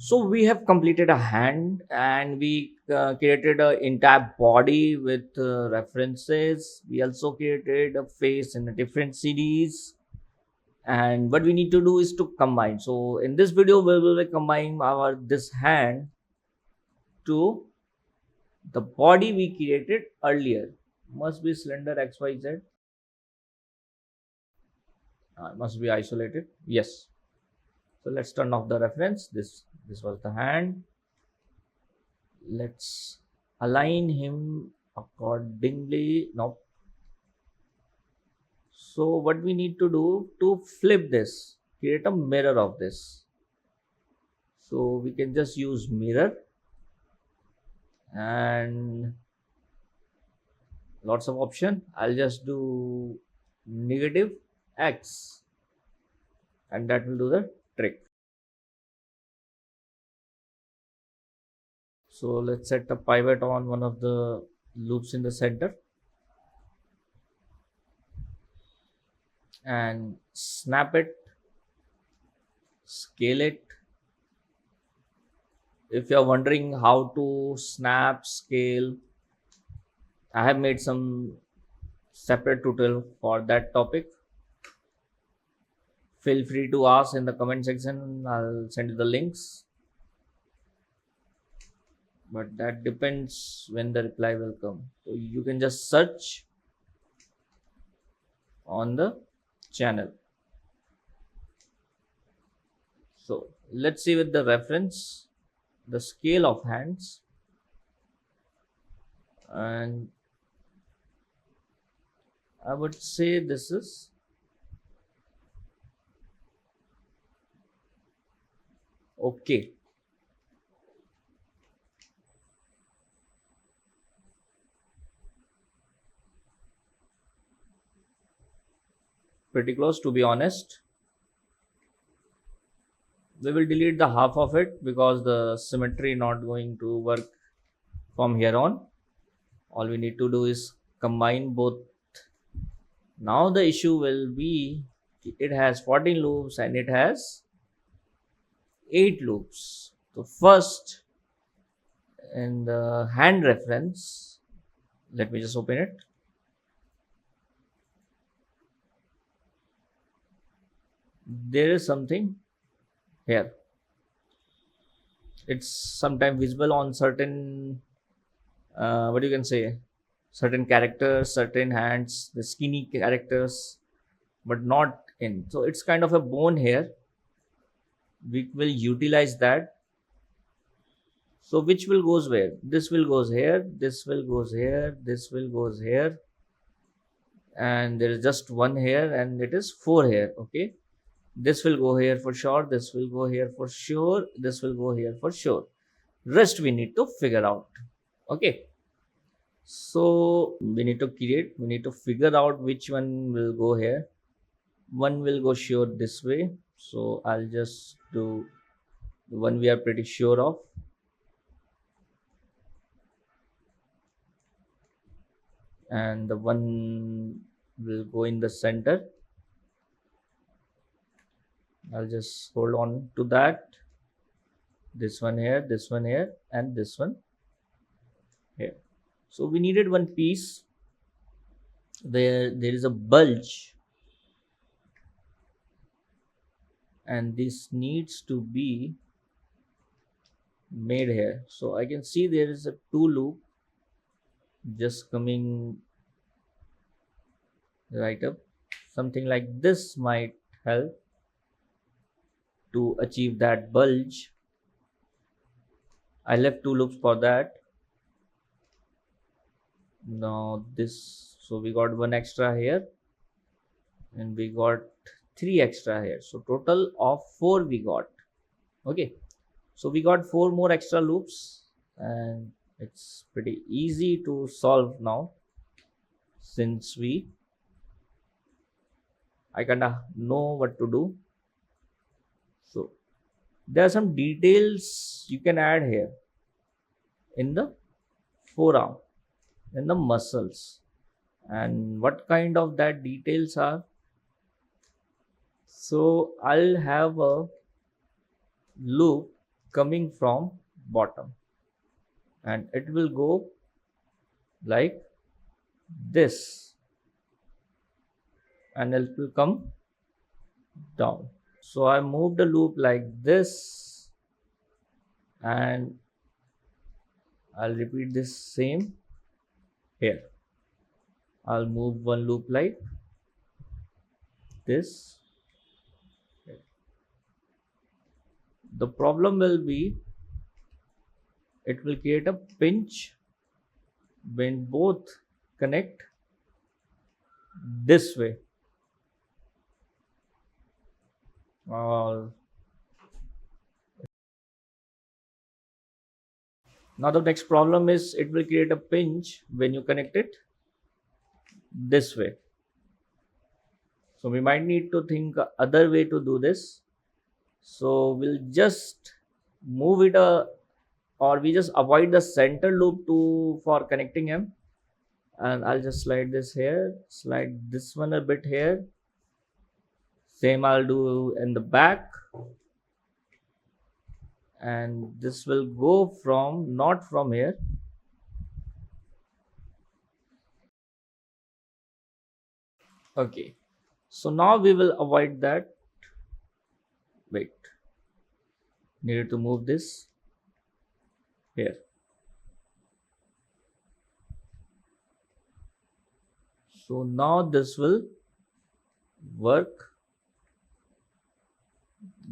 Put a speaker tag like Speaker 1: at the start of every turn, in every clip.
Speaker 1: So we have completed a hand, and we created an entire body with references. We also created a face in a different series. And what we need to do is to combine. So in this video, we will be combining our this hand to the body we created earlier. Must be cylinder XYZ. Must be isolated. Yes. So let's turn off the reference. This was the hand. Let's align him accordingly. Now, so what we need to do to flip this, create a mirror of this. So we can just use mirror and lots of option. I'll just do negative X and that will do the trick. So let's set a pivot on one of the loops in the center and snap it, scale it. If you're wondering how to snap, scale, I have made some separate tutorial for that topic. Feel free to ask in the comment section. I'll send you the links. But that depends when the reply will come. So you can just search on the channel. So let's see with the reference, the scale of hands, and I would say this is okay. Pretty close, to be honest. We will delete the half of it because the symmetry not going to work from here on. All we need to do is combine both. Now the issue will be it has 14 loops and it has 8 loops. So first, in the hand reference, let me just open it. There is something here. It's sometimes visible on certain what you can say, certain characters, certain hands, the skinny characters, but not in. So it's kind of a bone here. We will utilize that. So which will goes where? This will goes here, this will goes here, this will goes here, and there is just one here, and it is 4 here. Okay, this will go here for sure, this will go here for sure, this will go here for sure. Rest we need to figure out. Okay, so we need to create, we need to figure out which one will go here. One will go sure this way, so I'll just do the one we are pretty sure of. And the one will go in the center. I'll just hold on to that. This one here, this one here, and this one here. So we needed one piece where there is a bulge, and this needs to be made here. So I can see there is a 2 loop just coming right up. Something like this might help to achieve that bulge. I left 2 loops for that. Now this, so we got 1 extra here and we got 3 extra here, so total of 4 we got. Okay, so we got 4 more extra loops and it's pretty easy to solve now, since I kinda know what to do. So there are some details you can add here in the forearm, in the muscles, and what kind of that details are. So I'll have a loop coming from bottom, and it will go like this, and it will come down. So I move the loop like this, and I'll repeat this same here. I'll move one loop like this. The problem will be it will create a pinch when both connect this way. Uh, Now the next problem is it will create a pinch when you connect it this way. So we might need to think other way to do this. So we'll just move it or we just avoid the center loop to for connecting them. And I'll just slide this here, slide this one a bit here. Same I'll do in the back. And this will go from not from here. Okay. So now we will avoid that. Wait. Needed to move this here. So now this will work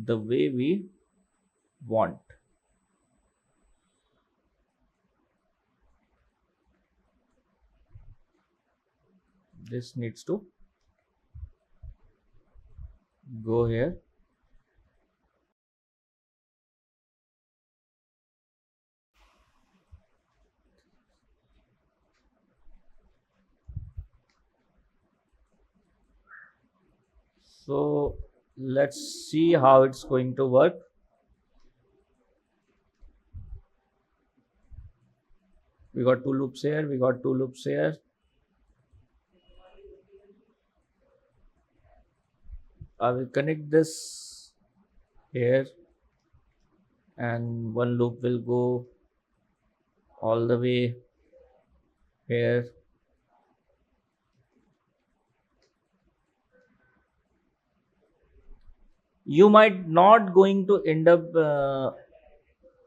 Speaker 1: the way we want. This needs to go here. So let's see how it's going to work. We got two loops here, we got two loops here. I will connect this here, and one loop will go all the way here. You might not going to end up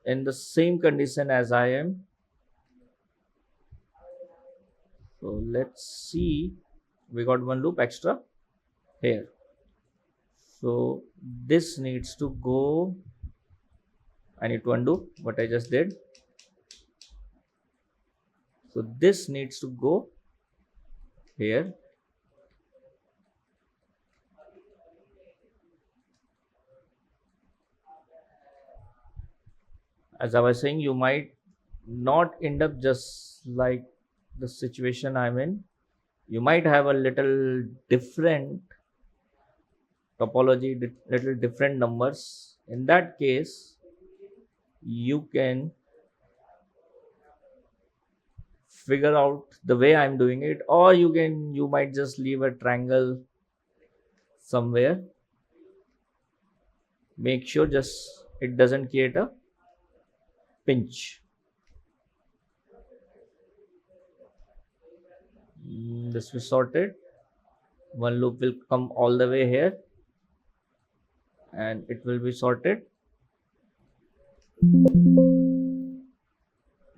Speaker 1: in the same condition as I am. So let's see, we got one loop extra here. So this needs to go, I need to undo what I just did. So this needs to go here. As I was saying, you might not end up just like the situation I'm in. You might have a little different topology, little different numbers. In that case, you can figure out the way I'm doing it, or you might just leave a triangle somewhere. Make sure just it doesn't create a pinch. This will sorted. One loop will come all the way here, and it will be sorted.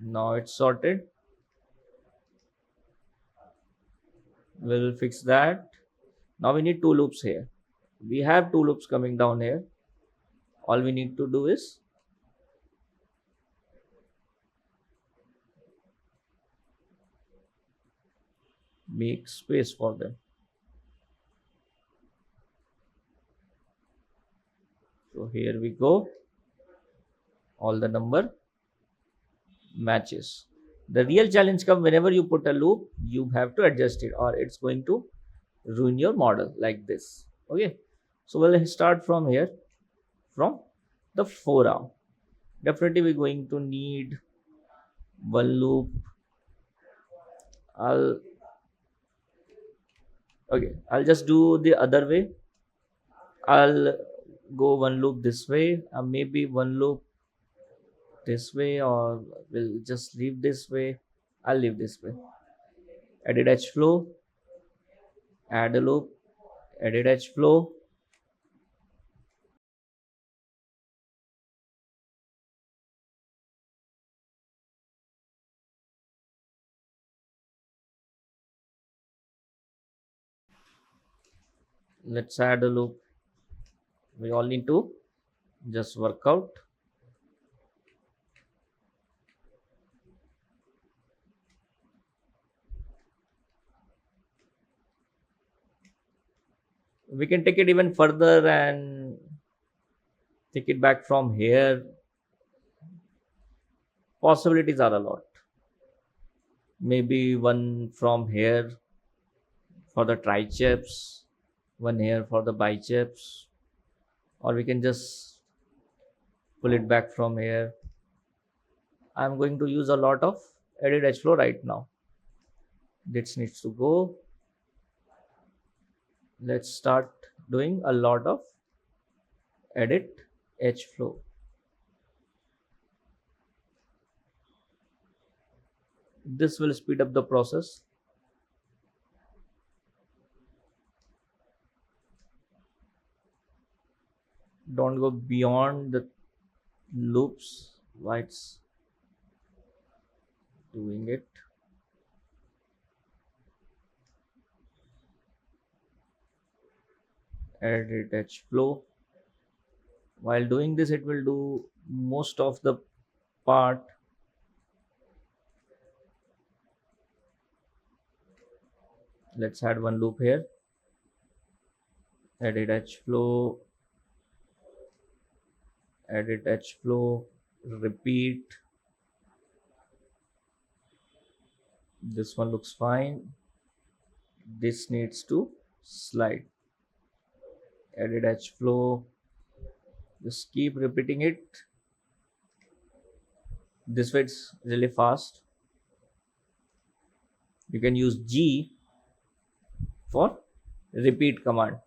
Speaker 1: Now it's sorted. We'll fix that. Now we need two loops here. We have two loops coming down here. All we need to do is make space for them. So here we go. All the number matches. The real challenge comes whenever you put a loop, you have to adjust it or it's going to ruin your model like this. Okay. So we'll start from here, from the forearm. Definitely we're going to need one loop. I'll just do the other way. I'll go one loop this way and maybe one loop this way, or we'll just leave this way. I'll leave this way. Edit edge flow, add a loop, edit edge flow. Let's add a loop. We all need to just work out. We can take it even further and take it back from here. Possibilities are a lot. Maybe one from here for the triceps, one here for the biceps, or we can just pull it back from here. I'm going to use a lot of edit edge flow right now. This needs to go. Let's start doing a lot of edit edge flow. This will speed up the process. Don't go beyond the loops while it's doing it. Edit edge flow. While doing this, it will do most of the part. Let's add one loop here. Edit edge flow, edit edge flow, repeat. This one looks fine. This needs to slide. Edit edge flow, just keep repeating it. This way it's really fast. You can use G for repeat command.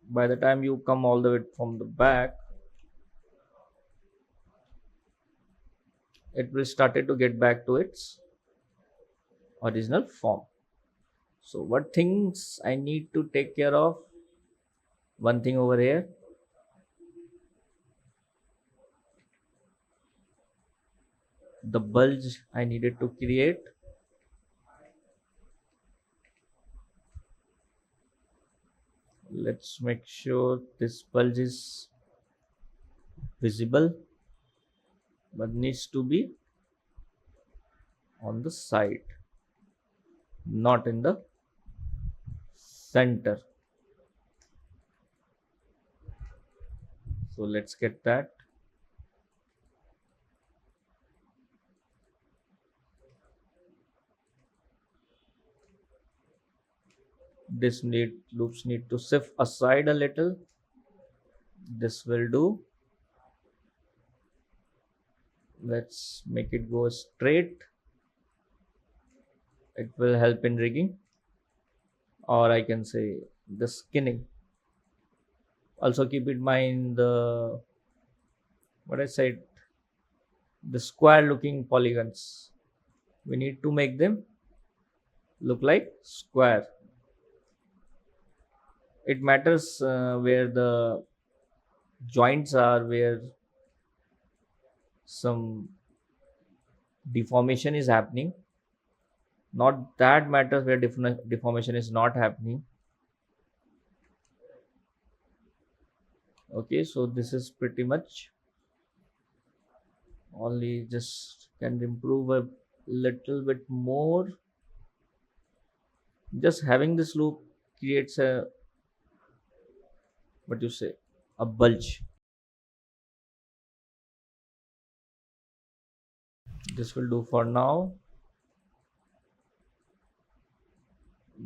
Speaker 1: By the time you come all the way from the back, it will started to get back to its original form. So what things I need to take care of? One thing over here, the bulge I needed to create. Let's make sure this bulge is visible, but needs to be on the side, not in the center. So let's get that. This loops need to shift aside a little. This will do. Let's make it go straight. It will help in rigging, or I can say the skinning. Also keep in mind the what I said, the square looking polygons. We need to make them look like square. It matters where the joints are, where some deformation is happening. Not that matters where deformation is not happening. Okay, so this is pretty much, only just can improve a little bit more. Just having this loop creates a, what you say, a bulge. This will do for now.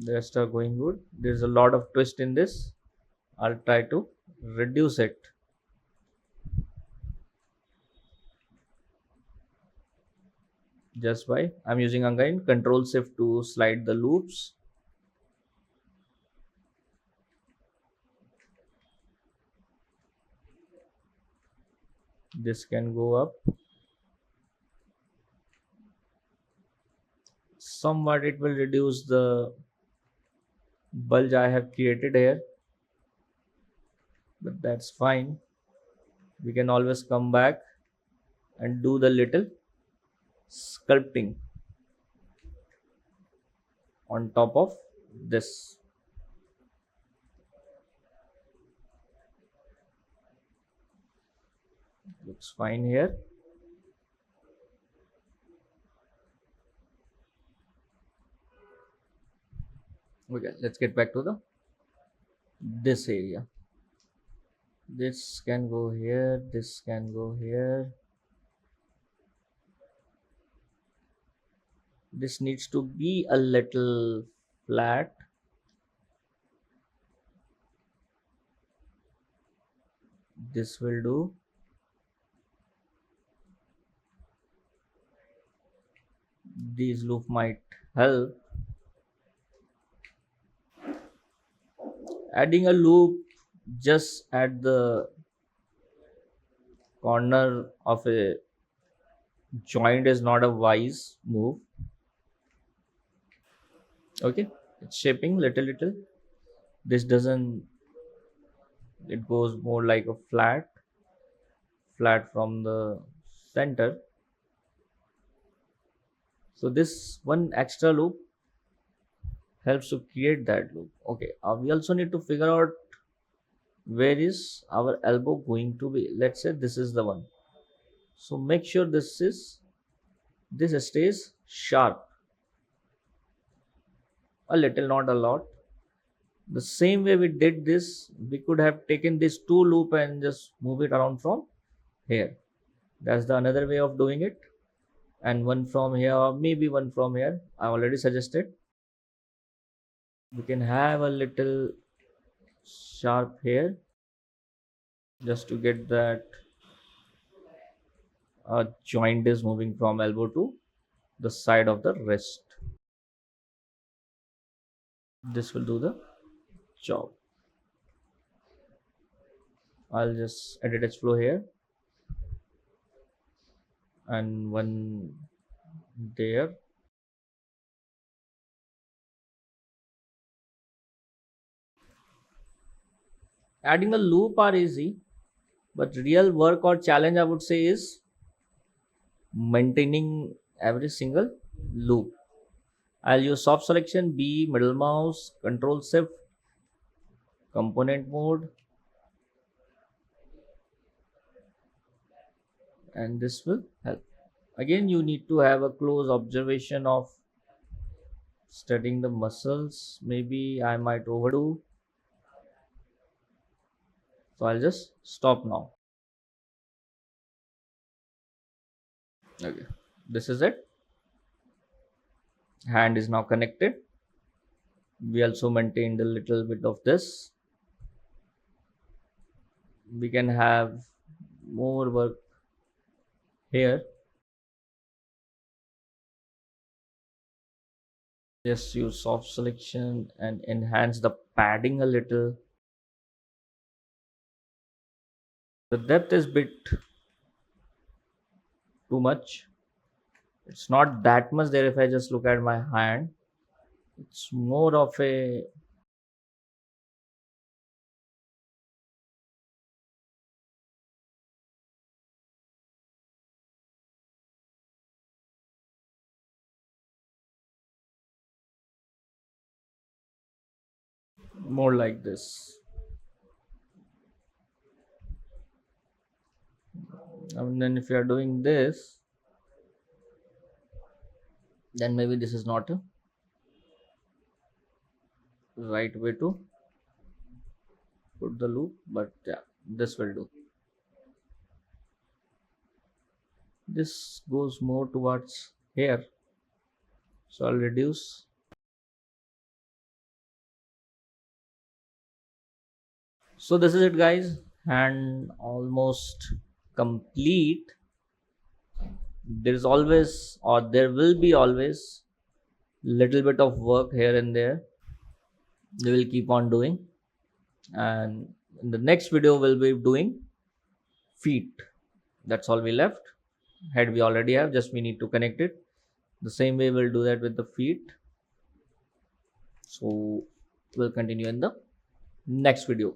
Speaker 1: The rest are going good. There's a lot of twist in this. I'll try to reduce it. Just by I'm using again Control Shift to slide the loops. This can go up somewhat. It will reduce the bulge I have created here, but that's fine. We can always come back and do the little sculpting on top of this. Looks fine here. Okay, let's get back to the this area. This can go here, this can go here. This needs to be a little flat. This will do. These loop might help. Adding a loop just at the corner of a joint is not a wise move. Okay, it's shaping little. This doesn't, it goes more like a flat from the center. So this one extra loop helps to create that loop. Okay, we also need to figure out where is our elbow going to be. Let's say this is the one. So make sure this stays sharp a little, not a lot. The same way we did this, we could have taken this two loop and just move it around from here. That's the another way of doing it. And one from here, or maybe one from here. I already suggested. We can have a little sharp here just to get that joint is moving from elbow to the side of the wrist. This will do the job. I'll just edit its flow here and one there. Adding a loop are easy, but real work or challenge I would say is maintaining every single loop. I'll use soft selection, B, middle mouse, control shift, component mode, and this will help. Again, you need to have a close observation of studying the muscles. Maybe I might overdo, so I'll just stop now. Okay, this is it. Hand is now connected. We also maintained a little bit of this. We can have more work here. Just use soft selection and enhance the padding a little. The depth is bit too much. It's not that much there if I just look at my hand. It's more of a more like this. And then if you are doing this, then maybe this is not a right way to put the loop, but yeah, this will do. This goes more towards here, so I'll reduce. So this is it, guys, and almost complete. There is always, or there will be always, little bit of work here and there. We will keep on doing, and in the next video we'll be doing feet. That's all we left. Head we already have, just we need to connect it. The same way we'll do that with the feet. So we'll continue in the next video.